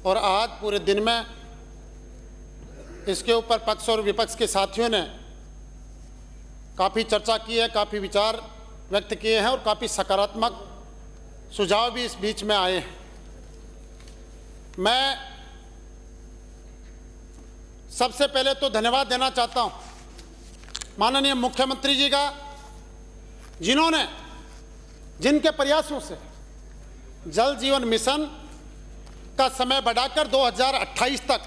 और आज पूरे दिन में इसके ऊपर पक्ष और विपक्ष के साथियों ने काफ़ी चर्चा की है, काफ़ी विचार व्यक्त किए हैं और काफ़ी सकारात्मक सुझाव भी इस बीच में आए हैं। मैं सबसे पहले तो धन्यवाद देना चाहता हूं माननीय मुख्यमंत्री जी का, जिन्होंने जिनके प्रयासों से जल जीवन मिशन का समय बढ़ाकर 2028 तक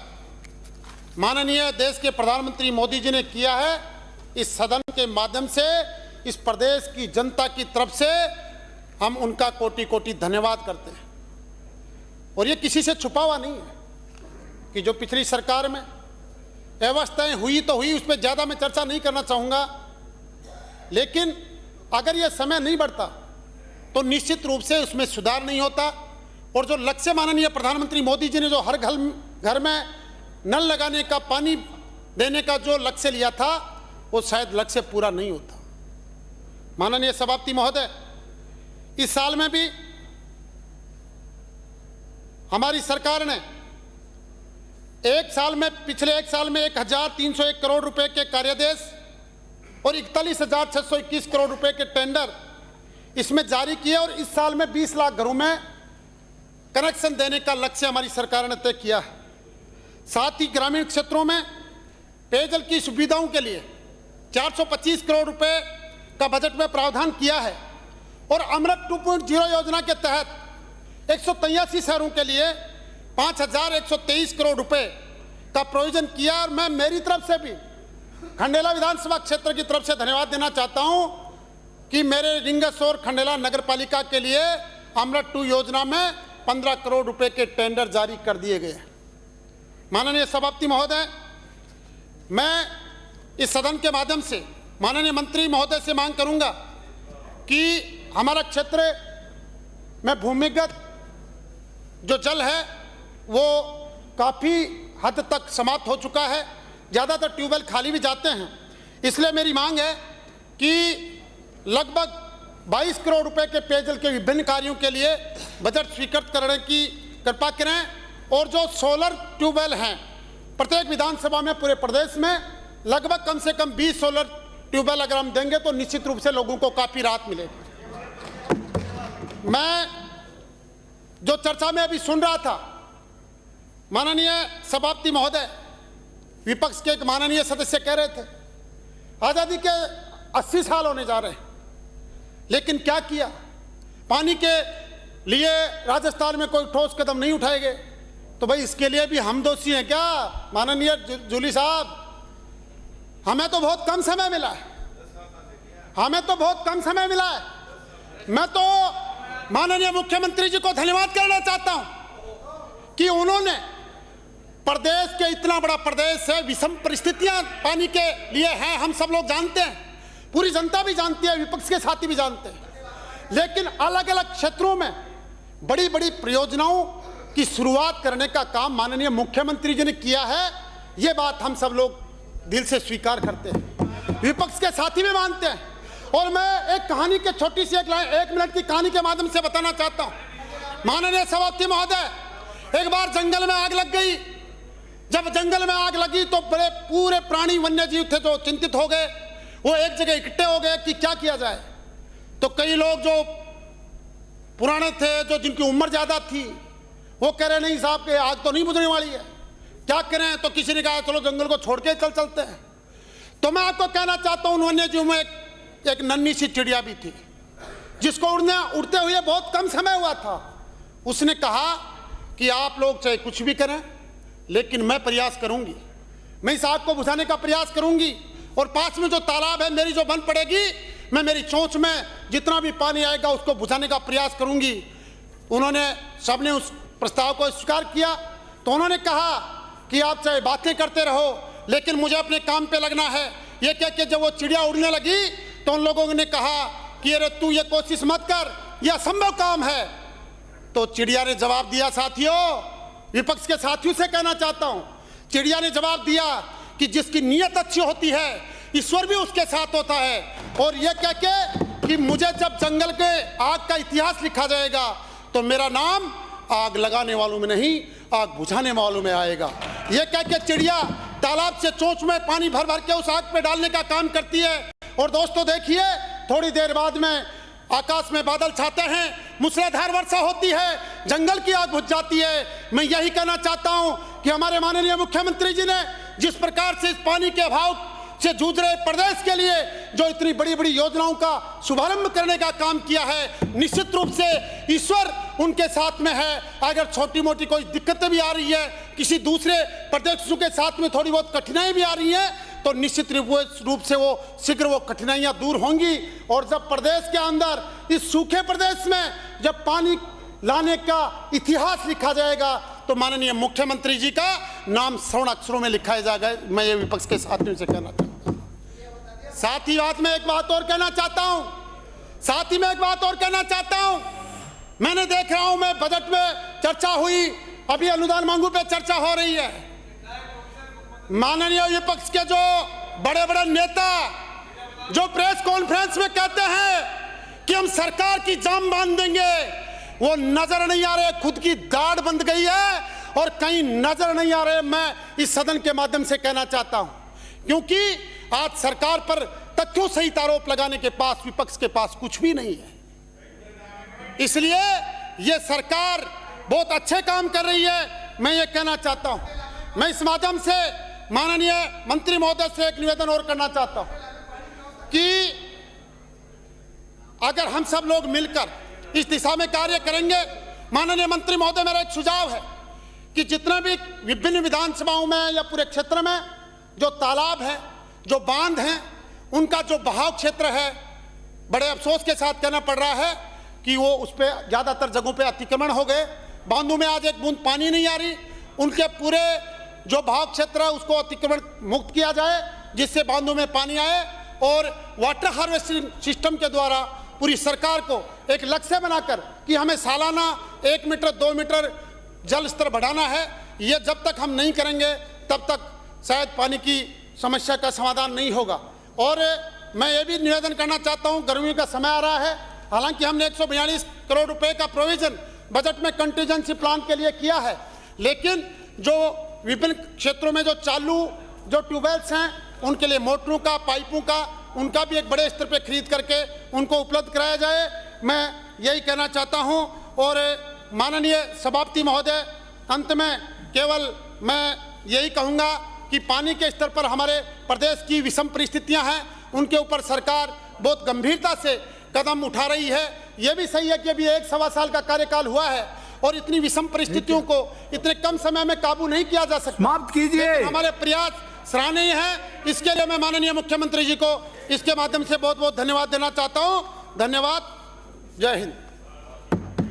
माननीय देश के प्रधानमंत्री मोदी जी ने किया है। इस सदन के माध्यम से इस प्रदेश की जनता की तरफ से हम उनका कोटि कोटि धन्यवाद करते हैं। और ये किसी से छुपा हुआ नहीं है कि जो पिछली सरकार में व्यवस्थाएं हुई तो हुई, उस पर ज़्यादा मैं चर्चा नहीं करना चाहूँगा, लेकिन अगर ये समय नहीं बढ़ता तो निश्चित रूप से उसमें सुधार नहीं होता। और जो लक्ष्य माननीय प्रधानमंत्री मोदी जी ने जो हर घर में नल लगाने का, पानी देने का जो लक्ष्य लिया था, वो शायद लक्ष्य पूरा नहीं होता। माननीय सभापति महोदय, इस साल में भी हमारी सरकार ने पिछले एक साल में 1301 करोड़ रुपए के कार्यादेश और 41,621 करोड़ रुपए के टेंडर इसमें जारी किए और इस साल में 20 लाख घरों में कनेक्शन देने का लक्ष्य हमारी सरकार ने तय किया है। साथ ही ग्रामीण क्षेत्रों में पेयजल की सुविधाओं के लिए 425 करोड़ रुपए का बजट में प्रावधान किया है और अमृत 2.0 योजना के तहत 183 शहरों के लिए 5,123 करोड़ रुपए का प्रोविजन किया। और मैं मेरी तरफ से भी खंडेला विधानसभा क्षेत्र की तरफ से धन्यवाद देना चाहता हूं कि मेरे रिंगस और खंडेला नगर पालिका के लिए अमृत 2 योजना में 15 करोड़ रुपए के टेंडर जारी कर दिए गए। माननीय सभापति महोदय, मैं इस सदन के माध्यम से माननीय मंत्री महोदय से मांग करूंगा कि हमारा क्षेत्र में भूमिगत जो जल है वो काफ़ी हद तक समाप्त हो चुका है। ज़्यादातर ट्यूबवेल खाली भी जाते हैं। इसलिए मेरी मांग है कि लगभग 22 करोड़ रुपए के पेयजल के विभिन्न कार्यों के लिए बजट स्वीकृत करने की कृपा करें। और जो सोलर ट्यूबवेल हैं, प्रत्येक विधानसभा में पूरे प्रदेश में लगभग कम से कम 20 सोलर ट्यूबवेल अगर हम देंगे तो निश्चित रूप से लोगों को काफ़ी राहत मिलेगी। मैं जो चर्चा में अभी सुन रहा था, माननीय सभापति महोदय, विपक्ष के एक माननीय सदस्य कह रहे थे आज़ादी के 80 साल होने जा रहे हैं, लेकिन क्या किया? पानी के लिए राजस्थान में कोई ठोस कदम नहीं उठाए गए। तो भाई इसके लिए भी हम दोषी हैं क्या? माननीय जूली साहब, हमें तो बहुत कम समय मिला है, मैं तो माननीय मुख्यमंत्री जी को धन्यवाद करना चाहता हूं कि उन्होंने प्रदेश के, इतना बड़ा प्रदेश है, विषम परिस्थितियां पानी के लिए हैं, हम सब लोग जानते हैं, पूरी जनता भी जानती है, विपक्ष के साथी भी जानते हैं, लेकिन अलग अलग क्षेत्रों में बड़ी बड़ी परियोजनाओं की शुरुआत करने का काम माननीय मुख्यमंत्री जी ने किया है। ये बात हम सब लोग दिल से स्वीकार करते हैं, विपक्ष के साथी भी मानते हैं। और मैं एक कहानी के छोटी सी 1 मिनट की कहानी के माध्यम से बताना चाहता हूं। माननीय सभापति महोदय, एक बार जंगल में आग लग गई। जब जंगल में आग लगी तो बड़े पूरे प्राणी वन्य जीव थे जो चिंतित हो गए, वो एक जगह इकट्ठे हो गए कि क्या किया जाए। तो कई लोग जो पुराने थे, जो जिनकी उम्र ज्यादा थी, वो कह रहे नहीं साहब कि आग तो नहीं बुझने वाली है, क्या करें? तो किसी ने कहा चलो जंगल को छोड़ के चलते हैं। तो मैं आपको कहना चाहता हूं, वन्य जीव में एक नन्ही सी चिड़िया भी थी जिसको उड़ते हुए बहुत कम समय हुआ था। उसने कहा कि आप लोग चाहे कुछ भी करें, लेकिन मैं प्रयास करूंगी, मैं इस आग को बुझाने का प्रयास करूंगी। और पास में जो तालाब है मेरी जो बन पड़ेगी, मैं मेरी चोंच में जितना भी पानी आएगा उसको बुझाने का प्रयास करूंगी। उन्होंने, सबने उस प्रस्ताव को स्वीकार किया। तो उन्होंने कहा कि आप चाहे बातें करते रहो, लेकिन मुझे अपने काम पे लगना है। ये कह के जब वो चिड़िया उड़ने लगी तो उन लोगों ने कहा कि अरे तू ये कोशिश मत कर, यह असंभव काम है। तो चिड़िया ने जवाब दिया, साथियों, विपक्ष के साथियों से कहना चाहता हूं, चिड़िया ने जवाब दिया कि जिसकी नीयत अच्छी होती है ईश्वर भी उसके साथ होता है। और यह कह के कि मुझे जब जंगल के आग का इतिहास लिखा जाएगा तो मेरा नाम आग लगाने वालों में नहीं, आग बुझाने वालों में आएगा। ये कह के चिड़िया तालाब से चोंच में पानी भर भर के उस आग पे डालने का काम करती है। और दोस्तों देखिए, थोड़ी देर बाद में आकाश में बादल छाते हैं, मूसलाधार वर्षा होती है, जंगल की आग बुझ जाती है। मैं यही कहना चाहता हूं कि हमारे माननीय मुख्यमंत्री जी ने जिस प्रकार से इस पानी के अभाव से जूझ रहे प्रदेश के लिए जो इतनी बड़ी बड़ी योजनाओं का शुभारंभ करने का काम किया है, निश्चित रूप से ईश्वर उनके साथ में है। अगर छोटी मोटी कोई दिक्कतें भी आ रही है, किसी दूसरे प्रदेशों के साथ में थोड़ी बहुत कठिनाई भी आ रही है, तो निश्चित रूप से वो शीघ्र वो कठिनाइयां दूर होंगी। और जब प्रदेश के अंदर इस सूखे प्रदेश में जब पानी लाने का इतिहास लिखा जाएगा, तो माननीय मुख्यमंत्री जी का नाम स्वर्ण अक्षरों में लिखा जाएगा। मैं ये विपक्ष के साथियों से कहना चाहता हूं। साथ ही में एक बात और कहना चाहता हूं, मैंने देख रहा हूं, मैं बजट में चर्चा हुई, अभी अनुदान मांगू पे चर्चा हो रही है। माननीय विपक्ष के जो बड़े बड़े नेता जो प्रेस कॉन्फ्रेंस में कहते हैं कि हम सरकार की जान बांध देंगे, वो नजर नहीं आ रहे, खुद की दाढ़ बंध गई है और कहीं नजर नहीं आ रहे। मैं इस सदन के माध्यम से कहना चाहता हूं, क्योंकि आज सरकार पर तथ्यों सहित आरोप लगाने के पास विपक्ष के पास कुछ भी नहीं है। इसलिए ये सरकार बहुत अच्छे काम कर रही है। मैं ये कहना चाहता हूं, मैं इस माध्यम से माननीय मंत्री महोदय से एक निवेदन और करना चाहता हूं कि अगर हम सब लोग मिलकर इस दिशा में कार्य करेंगे, माननीय मंत्री महोदय, मेरा एक सुझाव है कि जितने भी विभिन्न विधानसभाओं में या पूरे क्षेत्र में जो तालाब है, जो बांध हैं, उनका जो बहाव क्षेत्र है, बड़े अफसोस के साथ कहना पड़ रहा है कि वो उस पर ज़्यादातर जगहों पे अतिक्रमण हो गए। बांधों में आज एक बूंद पानी नहीं आ रही। उनके पूरे जो बहाव क्षेत्र है उसको अतिक्रमण मुक्त किया जाए, जिससे बांधों में पानी आए और वाटर हार्वेस्टिंग सिस्टम के द्वारा पूरी सरकार को एक लक्ष्य बनाकर कि हमें सालाना 1 मीटर 2 मीटर जल स्तर बढ़ाना है। ये जब तक हम नहीं करेंगे तब तक शायद पानी की समस्या का समाधान नहीं होगा। और मैं ये भी निवेदन करना चाहता हूँ, गर्मी का समय आ रहा है, हालांकि हमने 142 करोड़ रुपए का प्रोविजन बजट में कंटीजेंसी प्लान के लिए किया है, लेकिन जो विभिन्न क्षेत्रों में जो चालू जो ट्यूबवेल्स हैं उनके लिए मोटरों का, पाइपों का, उनका भी एक बड़े स्तर पे खरीद करके उनको उपलब्ध कराया जाए। मैं यही कहना चाहता हूं। और माननीय सभापति महोदय, अंत में केवल मैं यही कहूँगा कि पानी के स्तर पर हमारे प्रदेश की विषम परिस्थितियां हैं, उनके ऊपर सरकार बहुत गंभीरता से कदम उठा रही है। ये भी सही है कि अभी 1-1.25 साल का कार्यकाल हुआ है और इतनी विषम परिस्थितियों को इतने कम समय में काबू नहीं किया जा सकता। समाप्त कीजिए। हमारे प्रयास सराहनीय है। इसके लिए मैं माननीय मुख्यमंत्री जी को इसके माध्यम से बहुत बहुत धन्यवाद देना चाहता हूं। धन्यवाद। जय हिंद।